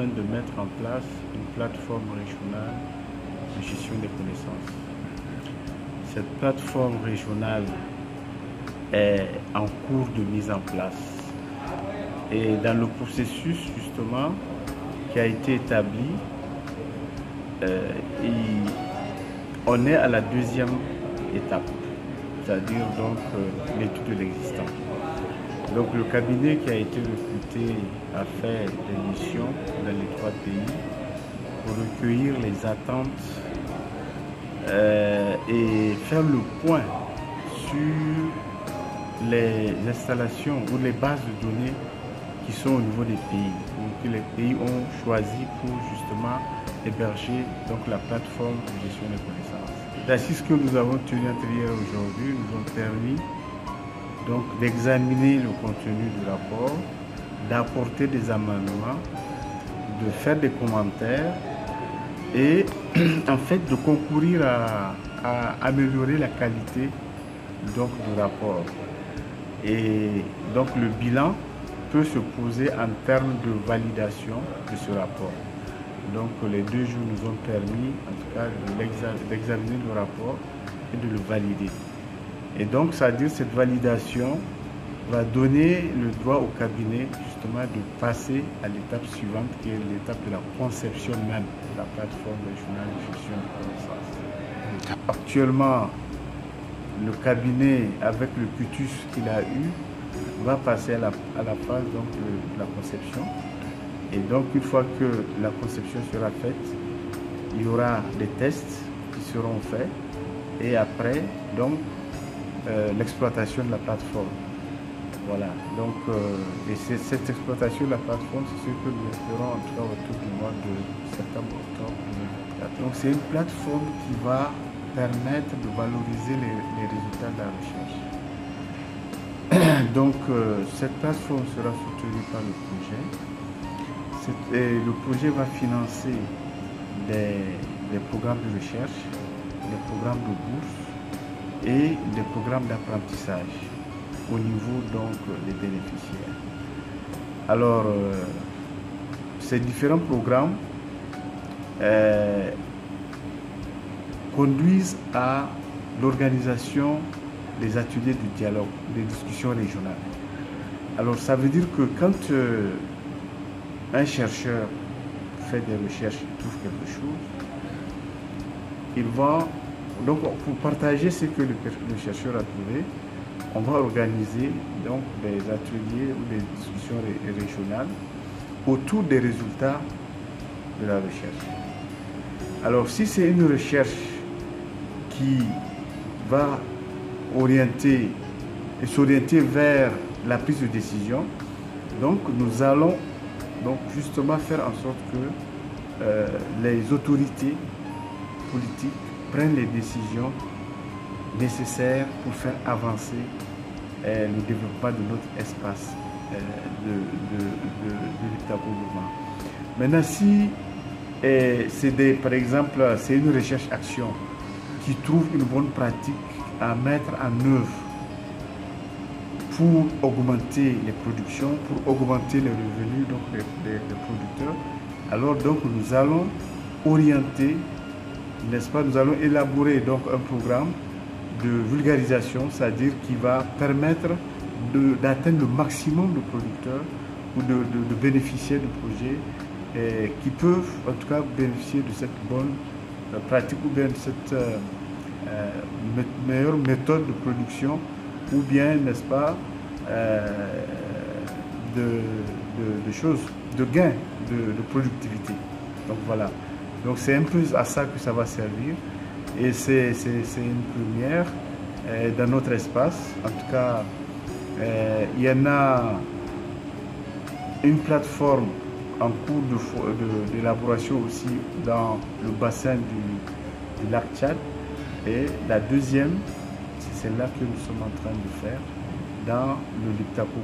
train de mettre en place une plateforme régionale de gestion des connaissances. Cette plateforme régionale est en cours de mise en place. Et dans le processus justement qui a été établi, on est à la deuxième étape, c'est-à-dire donc l'étude de l'existant. Donc le cabinet qui a été recruté a fait des missions dans les 3 pays pour recueillir les attentes et faire le point sur les installations ou les bases de données qui sont au niveau des pays, que les pays ont choisi pour justement héberger donc la plateforme de gestion des connaissances. Les assises que nous avons tenues hier aujourd'hui nous ont permis donc d'examiner le contenu du rapport, d'apporter des amendements, de faire des commentaires et en fait de concourir à améliorer la qualité donc du rapport. Et donc le bilan peut se poser en termes de validation de ce rapport. Donc les 2 jours nous ont permis en tout cas d'examiner le rapport et de le valider. Et donc ça veut dire que cette validation va donner le droit au cabinet justement de passer à l'étape suivante qui est l'étape de la conception même de la plateforme régionale de gestion de connaissances. Actuellement, le cabinet, avec le cutus qu'il a eu, va passer à la phase donc, de la conception. Et donc, une fois que la conception sera faite, il y aura des tests qui seront faits. Et après, donc, l'exploitation de la plateforme. Voilà. Donc, et cette exploitation de la plateforme, c'est ce que nous espérons en tout cas autour du mois de septembre-octobre 2024. Donc, c'est une plateforme qui va permettre de valoriser les résultats de la recherche. Donc, cette plateforme sera soutenue par le projet. Le projet va financer des programmes de recherche, des programmes de bourse et des programmes d'apprentissage au niveau donc des bénéficiaires. Alors, ces différents programmes conduisent à l'organisation des ateliers de dialogue, des discussions régionales. Alors ça veut dire que quand un chercheur fait des recherches, il trouve quelque chose, il va, donc pour partager ce que le chercheur a trouvé, on va organiser donc des ateliers ou des discussions régionales autour des résultats de la recherche. Alors si c'est une recherche qui va s'orienter vers la prise de décision, donc nous allons donc justement faire en sorte que les autorités politiques prennent les décisions nécessaires pour faire avancer le développement de notre espace de l'État-gouvernement. Maintenant, si par exemple, c'est une recherche-action qui trouve une bonne pratique à mettre en œuvre pour augmenter les productions, pour augmenter les revenus donc des producteurs, alors donc nous allons orienter, n'est-ce pas, nous allons élaborer donc un programme de vulgarisation, c'est-à-dire qui va permettre d'atteindre le maximum de producteurs ou de bénéficiaires du projet qui peuvent en tout cas bénéficier de cette bonne pratique ou bien de cette meilleure méthode de production ou bien, n'est-ce pas, de choses, de gains de productivité. Donc voilà. Donc c'est un peu à ça que ça va servir. Et c'est une première dans notre espace. En tout cas, il y en a une plateforme en cours d'élaboration aussi dans le bassin du lac Tchad. Et la deuxième, c'est celle-là que nous sommes en train de faire dans le Liptako.